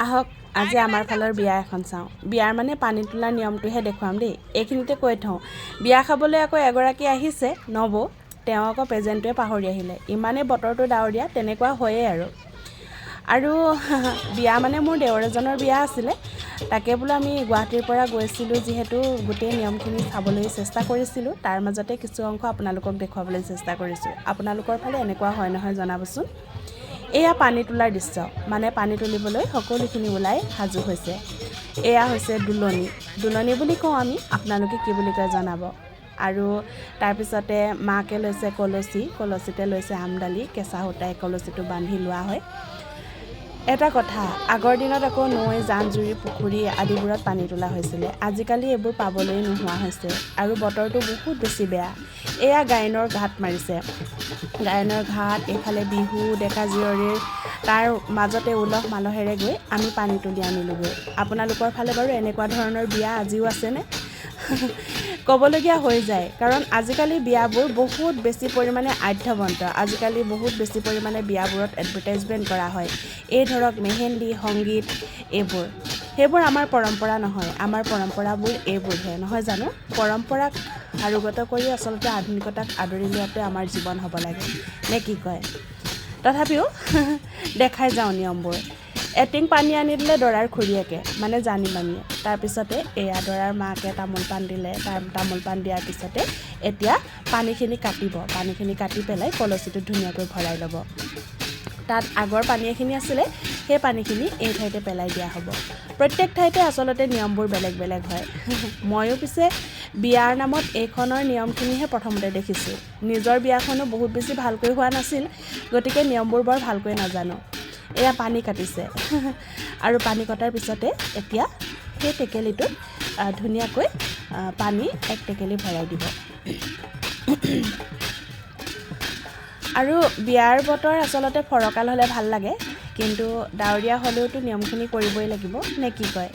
আহক আজি আমাৰ ফালৰ বিয়া এখন চাওঁ। বিয়াৰ মানে পানী তোলা নিয়মটোহে দেখুৱাম দেই। এইখিনিতে কৈ থওঁ, বিয়া খাবলৈ আকৌ এগৰাকী আহিছে নবৌ, তেওঁ আকৌ প্ৰেজেণ্টটোৱে পাহৰি আহিলে। ইমানেই বতৰটো ডাৱৰীয়া, তেনেকুৱা হয়েই আৰু বিয়া মানে মোৰ দেৱৰ এজনৰ বিয়া আছিলে। তাকে বোলো আমি গুৱাহাটীৰ পৰা গৈছিলোঁ যিহেতু গোটেই নিয়মখিনি চাবলৈ চেষ্টা কৰিছিলোঁ। তাৰ মাজতে কিছু অংশ আপোনালোকক দেখুৱাবলৈ চেষ্টা কৰিছোঁ। আপোনালোকৰ ফালে এনেকুৱা হয় নহয় জনাবচোন। এয়া পানী তোলাৰ দৃশ্য, মানে পানী তুলিবলৈ সকলোখিনি ওলাই সাজু হৈছে। এয়া হৈছে দুলনি বুলি কওঁ আমি, আপোনালোকে কি বুলি কয় জনাব। আৰু তাৰপিছতে মাকে লৈছে কলচীতে লৈছে আমডালি, কেঁচা সূতাই কলচীটো বান্ধি লোৱা হয়। এটা কথা, আগৰ দিনত আকৌ নৈ, জান-জুৰি, পুখুৰী আদিবোৰত পানী তোলা হৈছিলে। আজিকালি এইবোৰ পাবলৈ নোহোৱা হৈছে আৰু বতৰটো বহুত বেছি বেয়া। এয়া গায়নৰ ঘাট মাৰিছে। গায়নৰ ঘাট, এইফালে বিহু, ডেকা জীয়ৰীৰ তাৰ মাজতে উলহ মালহেৰে গৈ আমি পানী তুলি আনিলোগৈ। আপোনালোকৰ ফালে বাৰু এনেকুৱা ধৰণৰ বিয়া আজিও আছেনে? ক'বলগীয়া হৈ যায়, কাৰণ আজিকালি বিয়াবোৰ বহুত বেছি পৰিমাণে আঢ্যবন্ত। আজিকালি বহুত বেছি পৰিমাণে বিয়াবোৰত এডভাৰটাইজমেণ্ট কৰা হয়। এই ধৰক মেহেন্দি, সংগীত সেইবোৰ আমাৰ পৰম্পৰা নহয়। আমাৰ পৰম্পৰাবোৰ এইবোৰহে নহয় জানো? পৰম্পৰাক আৰোগত কৰি আচলতে আধুনিকতাক আদৰি লোৱাটোৱে আমাৰ জীৱন হ'ব লাগে, নে কি কয়? তথাপিও দেখাই যাওঁ নিয়মবোৰ। এটিং পানী আনি দিলে দৰাৰ খুৰীয়েকে, মানে জানি মামীয়ে। তাৰপিছতে এয়া দৰাৰ মাকে তামোল পাণ দিলে। তামোল পাণ দিয়াৰ পিছতে এতিয়া পানীখিনি কাটিব। পানীখিনি কাটি পেলাই কলচীটোত ধুনীয়াকৈ ভৰাই ল'ব। তাত আগৰ পানী এখিনি আছিলে, সেই পানীখিনি এই ঠাইতে পেলাই দিয়া হ'ব। প্ৰত্যেক ঠাইতে আচলতে নিয়মবোৰ বেলেগ বেলেগ হয়। ময়ো পিছে বিয়াৰ নামত এইখনৰ নিয়মখিনিহে প্ৰথমতে দেখিছোঁ। নিজৰ বিয়াখনো বহুত বেছি ভালকৈ হোৱা নাছিল, গতিকে নিয়মবোৰ বৰ ভালকৈ নাজানো। এয়া পানী কাটিছে আৰু পানী কটাৰ পিছতে এতিয়া সেই টেকেলিটোত ধুনীয়াকৈ পানী এক টেকেলি ভৰাই দিব। আৰু বিয়াৰ বতৰ আচলতে ফৰকাল হ'লে ভাল লাগে, কিন্তু ডাৱৰীয়া হ'লেওতো নিয়মখিনি কৰিবই লাগিব, নে কি কয়?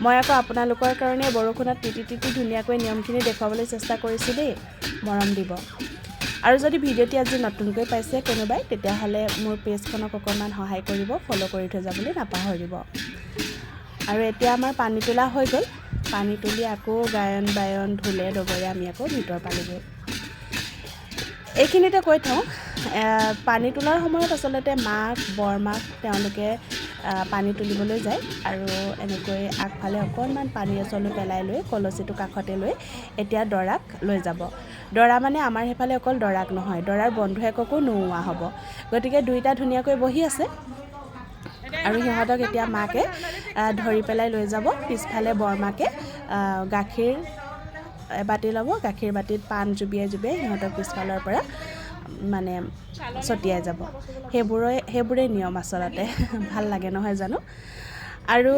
মই আকৌ আপোনালোকৰ কাৰণে বৰষুণত তিতি ধুনীয়াকৈ নিয়মখিনি দেখুৱাবলৈ চেষ্টা কৰিছোঁ দেই, মৰম দিব। আৰু যদি ভিডিঅ'টি আজি নতুনকৈ পাইছে কোনোবাই, তেতিয়াহ'লে মোৰ পেজখনক অকণমান সহায় কৰিব, ফ'ল' কৰি থৈ যাবলৈ নাপাহৰিব। আৰু এতিয়া আমাৰ পানী তোলা হৈ গ'ল। পানী তুলি আকৌ গায়ন বায়ন ঢোলে ডগৰে আমি আকৌ ভিতৰ পালোগৈ। এইখিনিতে কৈ থওঁ, পানী তোলাৰ সময়ত আচলতে মাক, বৰমাক তেওঁলোকে পানী তুলিবলৈ যায় আৰু এনেকৈ আগফালে অকণমান পানী এচলো পেলাই লৈ কলচীটো কাষতে লৈ এতিয়া দৰাক লৈ যাব। দৰা মানে আমাৰ সেইফালে অকল দৰাক নহয়, দৰাৰ বন্ধুৱেককো নোওৱা হ'ব। গতিকে দুইটা ধুনীয়াকৈ বহি আছে আৰু সিহঁতক এতিয়া মাকে ধৰি পেলাই লৈ যাব। পিছফালে বৰমাকে গাখীৰ এবাতি ল'ব, গাখীৰ বাতিত পাণ জুবিয়াই সিহঁতক পিছফালৰ পৰা মানে ছটিয়াই যাব। সেইবোৰেই নিয়ম আচলতে। ভাল লাগে নহয় জানো? আৰু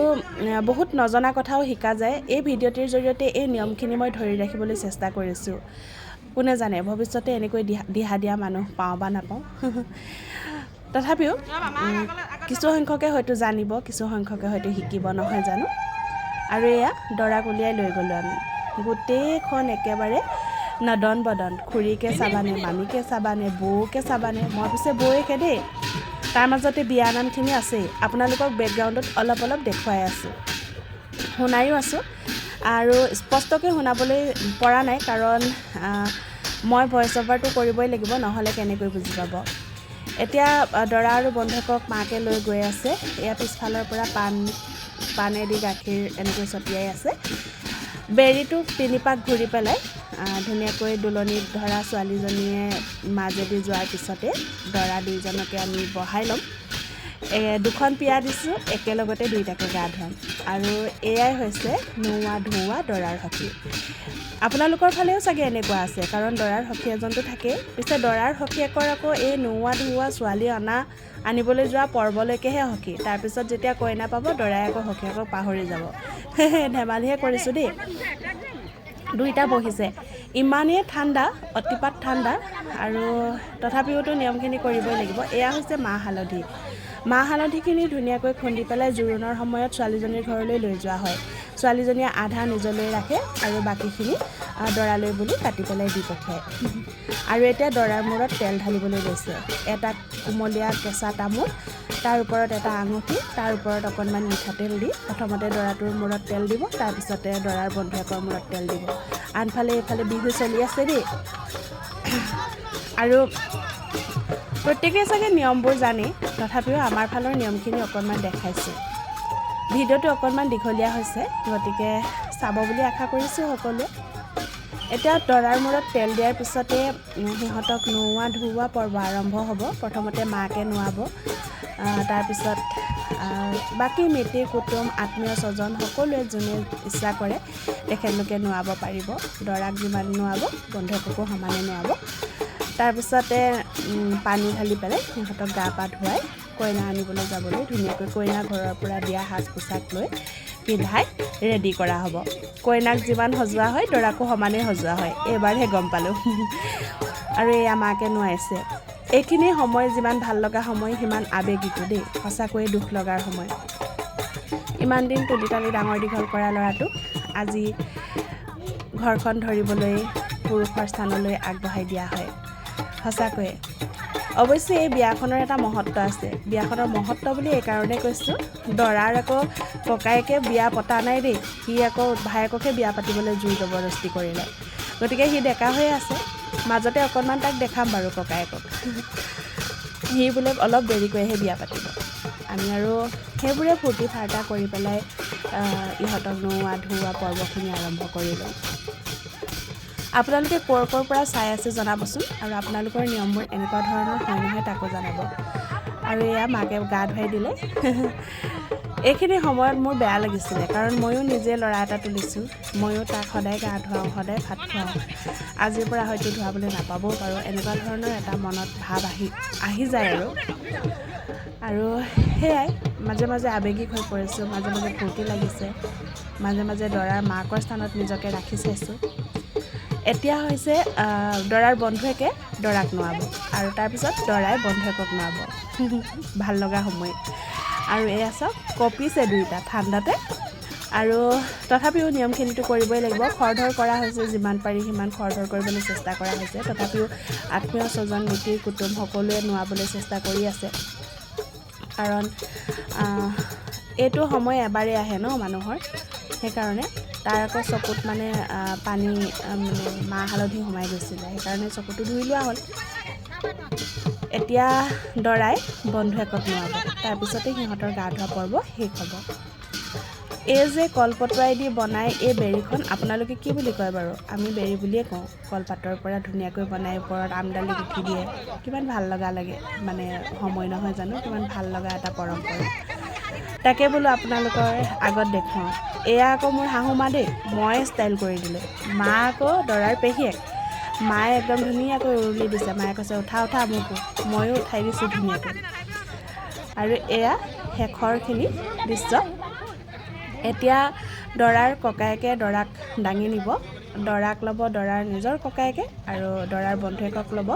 বহুত নজনা কথাও শিকা যায়। এই ভিডিঅ'টিৰ জৰিয়তে এই নিয়মখিনি মই ধৰি ৰাখিবলৈ চেষ্টা কৰিছোঁ। কোনে জানে ভৱিষ্যতে এনেকৈ দিহা দিয়া মানুহ পাওঁ বা নাপাওঁ। তথাপিও কিছু সংখ্যকে হয়তো জানিব, কিছু সংখ্যকে হয়তো শিকিব, নহয় জানো? আৰু এয়া দৰাক উলিয়াই লৈ গ'লোঁ আমি। গোটেইখন একেবাৰে নদন বদন। খুৰীকে চাবানে, মামীকে চাবানে, বৌকে চাবানে। মই পিছে বৌয়েকে দেই। তাৰ মাজতে বিয়া নামখিনি আছেই। আপোনালোকক বেকগ্ৰাউণ্ডত অলপ দেখুৱাই আছোঁ, শুনায়ো আছোঁ। আৰু স্পষ্টকৈ শুনাবলৈ পৰা নাই, কাৰণ মই ভইচ অভাৰটো কৰিবই লাগিব, নহ'লে কেনেকৈ বুজি পাব। এতিয়া দৰা আৰু বন্ধুকক মাকে লৈ গৈ আছে। এয়া পিছফালৰ পৰা পানেদি গাখীৰ এনেকৈ ছটিয়াই আছে। বেৰিটো 3 পাক ঘূৰি পেলাই ধুনীয়াকৈ দুলনিত ধৰা ছোৱালীজনীয়ে মাজেদি যোৱাৰ পিছতে দৰা দুইজনকে আমি বহাই ল'ম। 2খন পিয়া দিছোঁ, একেলগতে দুইটাকে গা ধুৱাম। আৰু এয়াই হৈছে নোওৱা ধুওৱা দৰাৰ সখী। আপোনালোকৰ ফালেও চাগে এনেকুৱা আছে, কাৰণ দৰাৰ সখী এজনটো থাকেই। পিছে দৰাৰ সখীয়েকৰ আকৌ এই নোওৱা ধুওৱা ছোৱালী আনিবলৈ যোৱা পৰ্বলৈকেহে সখী। তাৰপিছত যেতিয়া কইনা পাব, দৰাই আকৌ সখীয়েকক পাহৰি যাব। ধেমালিহে কৰিছোঁ দেই। দুইটা বহিছে। ইমানেই ঠাণ্ডা, অতিপাত ঠাণ্ডা, আৰু তথাপিওতো নিয়মখিনি কৰিবই লাগিব। এয়া হৈছে মাহ হালধিখিনি ধুনীয়াকৈ খুন্দি পেলাই জোৰোণৰ সময়ত ছোৱালীজনীৰ ঘৰলৈ লৈ যোৱা হয়। ছোৱালীজনীয়ে আধা নিজলৈ ৰাখে আৰু বাকীখিনি দৰালৈ বুলি কাটি পেলাই দি পঠিয়ায়। আৰু এতিয়া দৰাৰ মূৰত তেল ঢালিবলৈ লৈছে। এটা কুমলীয়া কেঁচা তামোল, তাৰ ওপৰত এটা আঙুঠি, তাৰ ওপৰত অকণমান মিঠাতেল দি প্ৰথমতে দৰাটোৰ মূৰত তেল দিব, তাৰপিছতে দৰাৰ বন্ধুৱেকৰ মূৰত তেল দিব। আনফালে এইফালে বিহু চলি আছে দেই। আৰু প্ৰত্যেকেই চাগে নিয়মবোৰ জানেই, তথাপিও আমাৰ ফালৰ নিয়মখিনি অকণমান দেখাইছোঁ। ভিডিঅ'টো অকণমান দীঘলীয়া হৈছে, গতিকে চাব বুলি আশা কৰিছোঁ সকলোৱে। এতিয়া দৰাৰ মূৰত তেল দিয়াৰ পিছতে সিহঁতক নোওৱা ধুওৱা পৰ্ব আৰম্ভ হ'ব। প্ৰথমতে মাকে নোৱাব, তাৰপিছত বাকী মিতিৰ কুটুম আত্মীয় স্বজন সকলোৱে যোনে ইচ্ছা কৰে তেখেতলোকে নোৱাব পাৰিব। দৰাক যিমান নোৱাব বন্ধুককো সমানে নোৱাব। তাৰপিছতে পানী ঢালি পেলাই সিহঁতক গা পা ধুৱাই কইনা আনিবলৈ যাবলৈ ধুনীয়াকৈ কইনা ঘৰৰ পৰা দিয়া সাজ পোছাক লৈ পিন্ধাই ৰেডি কৰা হ'ব। কইনাক যিমান সজোৱা হয় দৰাকো সমানেই সজোৱা হয়, এইবাৰহে গম পালোঁ। আৰু এয়া মাকে নোৱাইছে। এইখিনি সময় যিমান ভাল লগা সময় সিমান আৱেগিকো দেই, সঁচাকৈয়ে দুখ লগাৰ সময়। ইমান দিন তুলি তালি ডাঙৰ দীঘল কৰা ল'ৰাটোক আজি ঘৰখন ধৰিবলৈ পুৰুষৰ স্থানলৈ আগবঢ়াই দিয়া হয়। সঁচাকৈয়ে অৱশ্যে এই বিয়াখনৰ এটা মহত্ব আছে। বিয়াখনৰ মহত্ব বুলি এইকাৰণে কৈছোঁ, দৰাৰ আকৌ ককায়েকে বিয়া পতা নাই দেই, সি আকৌ ভায়েককহে বিয়া পাতিবলৈ জোৰ জবৰদস্তি কৰিলে। গতিকে সি ডেকা হৈ আছে। মাজতে অকণমান তাক দেখাম বাৰু ককায়েকক। সি বোলে অলপ দেৰিকৈহে বিয়া পাতিব। আমি আৰু সেইবোৰে ফূৰ্তি ফাৰ্তা কৰি পেলাই ইহঁতক নোওৱা ধুওৱা পৰ্বখিনি আৰম্ভ কৰিলোঁ। আপোনালোকে ক'ৰ পৰা চাই আছে জনাবচোন, আৰু আপোনালোকৰ নিয়মবোৰ এনেকুৱা ধৰণৰ হয় নহয় তাকো জনাব। আৰু এয়া মাকে গা ধুৱাই দিলে। এইখিনি সময়ত মোৰ বেয়া লাগিছিলে, কাৰণ ময়ো নিজে ল'ৰা এটা তুলিছোঁ, ময়ো তাক সদায় গা ধুৱাওঁ, সদায় ভাত খুৱাওঁ। আজিৰ পৰা হয়তো ধুৱাবলৈ নাপাবও পাৰোঁ, এনেকুৱা ধৰণৰ এটা মনত ভাৱ আহি যায় আৰু সেয়াই মাজে মাজে আৱেগিক হৈ পৰিছোঁ, মাজে মাজে ফূৰ্তি লাগিছে, মাজে মাজে দৰাৰ মাকৰ স্থানত নিজকে ৰাখি চাইছোঁ। এতিয়া হৈছে দৰাৰ বন্ধুৱেকে দৰাক নোৱাব, আৰু তাৰপিছত দৰাই বন্ধুৱেকক নোৱাব। ভাল লগা সময়। আৰু এয়া চাওক কঁপিছে দুইটা ঠাণ্ডাতে, আৰু তথাপিও নিয়মখিনিতো কৰিবই লাগিব। খৰধৰ কৰা হৈছে, যিমান পাৰি সিমান খৰধৰ কৰিবলৈ চেষ্টা কৰা হৈছে। তথাপিও আত্মীয় স্বজন মিতিৰ কুটুম সকলোৱে নোৱাবলৈ চেষ্টা কৰি আছে, কাৰণ এইটো সময় এবাৰেই আহে ন মানুহৰ। সেইকাৰণে তাৰ আকৌ চকুত মানে পানী মানে মাহ হালধি সোমাই গৈছিলে, সেইকাৰণে চকুটো ধুই লোৱা হ'ল। এতিয়া দৰাই বন্ধুৱেকক নোৱাব, তাৰপিছতে সিহঁতৰ গা ধোৱা পৰ্ব শেষ হ'ব। এই যে কলপটুৱাই দি বনাই এই বেৰিখন আপোনালোকে কি বুলি কয় বাৰু? আমি বেৰি বুলিয়ে কওঁ। কলপাতৰ পৰা ধুনীয়াকৈ বনাই ওপৰত আমডালি গুঠি দিয়ে, কিমান ভাল লগা লাগে মানে সময় নহয় জানো, কিমান ভাল লগা এটা পৰম্পৰা। তাকে বোলো আপোনালোকৰ আগত দেখুৱাওঁ। এয়া আকৌ মোৰ শাহু মা দেই, মই ষ্টাইল কৰি দিলোঁ। মা আকৌ দৰাৰ পেহীয়েক, মায়ে একদম ধুনীয়াকৈ উৰুলি দিছে। মায়ে কৈছে উঠা উঠা মোকো, ময়ো উঠাই দিছোঁ ধুনীয়াকৈ। আৰু এয়া শেষৰখিনি দৃশ্য। এতিয়া দৰাৰ ককায়েকে দৰাক দাঙি নিব, দৰাক ল'ব দৰাৰ নিজৰ ককায়েকে, আৰু দৰাৰ বন্ধুৱেকক ল'ব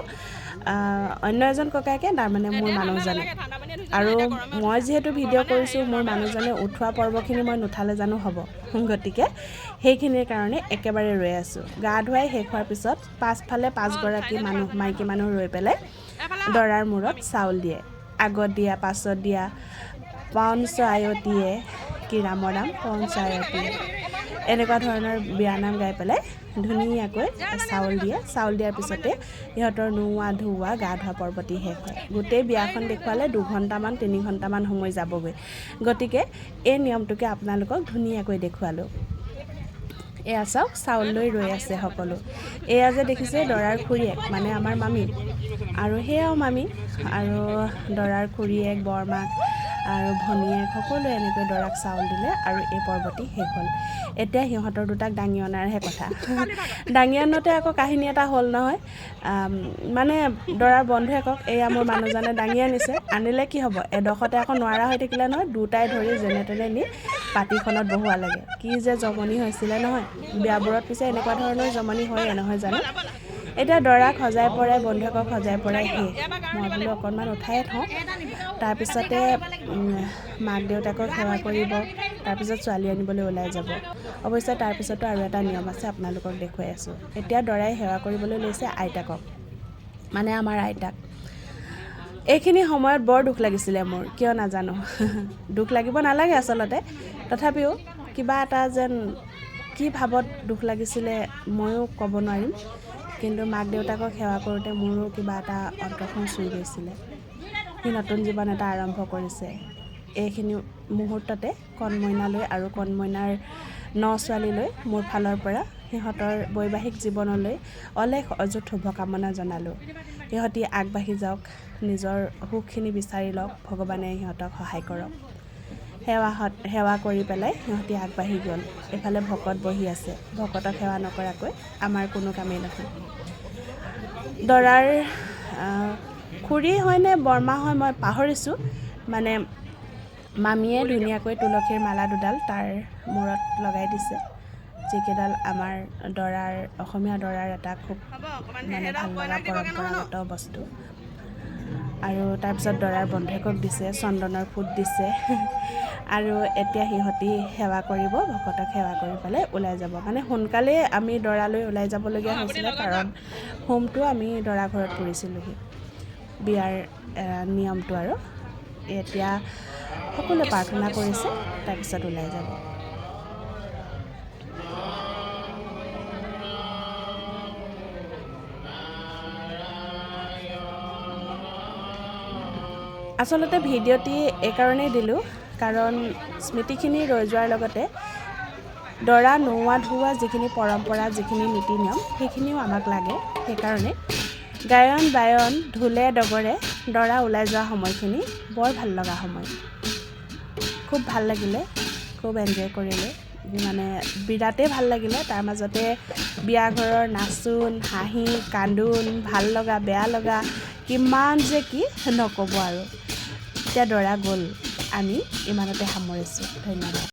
অন্য এজন ককায়েকে, তাৰমানে মোৰ মানুহজনে। আৰু মই যিহেতু ভিডিঅ' কৰিছোঁ, মোৰ মানুহজনে উঠোৱা পৰ্বখিনি মই নুঠালে জানো হ'ব, গতিকে সেইখিনিৰ কাৰণে একেবাৰে ৰৈ আছোঁ। গা ধুৱাই শেষ হোৱাৰ পিছত পাছফালে 5গৰাকী মানুহ মাইকী মানুহ ৰৈ পেলাই দৰাৰ মূৰত চাউল দিয়ে। আগত দিয়া পাছত দিয়া, পঞ্চ আয়তীয়ে কি ৰামৰ নাম, পঞ্চ আয়তীয়ে, এনেকুৱা ধৰণৰ বিয়ানাম গাই পেলাই ধুনীয়াকৈ চাউল দিয়ে। চাউল দিয়াৰ পিছতে সিহঁতৰ নোওৱা ধুওৱা গা ধোৱা পৰ্বটি শেষ হয়। গোটেই বিয়াখন দেখুৱালে 2 ঘণ্টামান 3 ঘণ্টামান সময় যাবগৈ, গতিকে এই নিয়মটোকে আপোনালোকক ধুনীয়াকৈ দেখুৱালোঁ। এয়া চাওক চাউল লৈ ৰৈ আছে সকলো। এয়া যে দেখিছে দৰাৰ খুৰীয়েক, মানে আমাৰ মামী, আৰু সেয়াও মামী, আৰু দৰাৰ খুৰীয়েক, বৰমাক আৰু ভনীয়েক সকলোৱে এনেকৈ দৰাক চাউল দিলে, আৰু এই পৰ্বটি শেষ হ'ল। এতিয়া সিহঁতৰ দুটাক দাঙি অনাৰহে কথা। দাঙি আনোতে আকৌ কাহিনী এটা হ'ল নহয়, মানে দৰাৰ বন্ধুৱেকক এয়া মোৰ মানুহজনে দাঙি আনিছে। আনিলে কি হ'ব, এডোখৰতে আকৌ নোৱাৰা হৈ থাকিলে নহয়, দুটাই ধৰি যেনে তেনে নি পাতিখনত বহুৱালেগৈ। কি যে জমনি হৈছিলে নহয়, বিয়াবোৰত পিছে এনেকুৱা ধৰণৰ জমনি হয়ে নহয় জানো। এতিয়া দৰাক সজাই পৰাই বন্ধুৱেকক সজাই পৰাই শেষ। মই বোলো অকণমান উঠাই থওঁ, তাৰপিছতে মাক দেউতাকক সেৱা কৰিব, তাৰপিছত ছোৱালী আনিবলৈ ওলাই যাব। অৱশ্যে তাৰপিছতো আৰু এটা নিয়ম আছে, আপোনালোকক দেখুৱাই আছোঁ। এতিয়া দৰাই সেৱা কৰিবলৈ লৈছে আইতাকক, মানে আমাৰ আইতাক। এইখিনি সময়ত বৰ দুখ লাগিছিলে মোৰ, কিয় নাজানো। দুখ লাগিব নালাগে আচলতে, তথাপিও কিবা এটা যেন কি ভাৱত দুখ লাগিছিলে ময়ো ক'ব নোৱাৰিম। কিন্তু মাক দেউতাকক সেৱা কৰোঁতে মোৰো কিবা এটা অন্তৰখন চুই গৈছিলে। সি নতুন জীৱন এটা আৰম্ভ কৰিছে। এইখিনি মুহূৰ্ততে কণমইনালৈ আৰু কণমইনাৰ ছোৱালীলৈ মোৰ ফালৰ পৰা সিহঁতৰ বৈবাহিক জীৱনলৈ অলেখ অযুত শুভকামনা জনালোঁ। সিহঁতি আগবাঢ়ি যাওক, নিজৰ সুখখিনি বিচাৰি লওক, ভগৱানে সিহঁতক সহায় কৰক। সেৱা কৰি পেলাই সিহঁতি আগবাঢ়ি গ'ল। এইফালে ভকত বহি আছে, ভকতক সেৱা নকৰাকৈ আমাৰ কোনো কামেই নহয়। দৰাৰ খুৰী হয় নে বৰমা হয় মই পাহৰিছোঁ, মানে মামীয়ে ধুনীয়াকৈ তুলসীৰ মালা দুডাল তাৰ মূৰত লগাই দিছে, যিকেইডাল আমাৰ অসমীয়া দৰাৰ এটা খুব মানে ভাল লগা পৰম্পৰাগত বস্তু। আৰু তাৰপিছত দৰাৰ বন্ধুৱেকক দিছে, চন্দনৰ ফুট দিছে। আৰু এতিয়া সিহঁতি সেৱা কৰিব, ভকতক সেৱা কৰি পেলাই ওলাই যাব। মানে সোনকালেই আমি দৰালৈ ওলাই যাবলগীয়া হৈছিলে, কাৰণ হোমটো আমি দৰা ঘৰত কৰিছিলোঁহি, বিয়াৰ নিয়মটো। আৰু এতিয়া সকলোৱে প্ৰাৰ্থনা কৰিছে, তাৰপিছত ওলাই যাব। আচলতে ভিডিঅ'টি এইকাৰণেই দিলোঁ, কাৰণ স্মৃতিখিনি ৰৈ যোৱাৰ লগতে দৰা নোওৱা ধোওৱা যিখিনি পৰম্পৰা, যিখিনি নীতি নিয়ম, সেইখিনিও আমাক লাগে। সেইকাৰণে গায়ন বায়ন ঢোলে ডগৰে দৰা ওলাই যোৱা সময়খিনি বৰ ভাল লগা সময়। খুব ভাল লাগিলে, খুব এনজয় কৰিলোঁ, মানে বিৰাটেই ভাল লাগিলে। তাৰ মাজতে বিয়াঘৰৰ নাচোন, হাঁহি কান্দোন, ভাল লগা বেয়া লগা, কিমান যে কি নক'ব আৰু। এতিয়া দৰা গ'ল, আমি ইমানতে সামৰিছোঁ। ধন্যবাদ।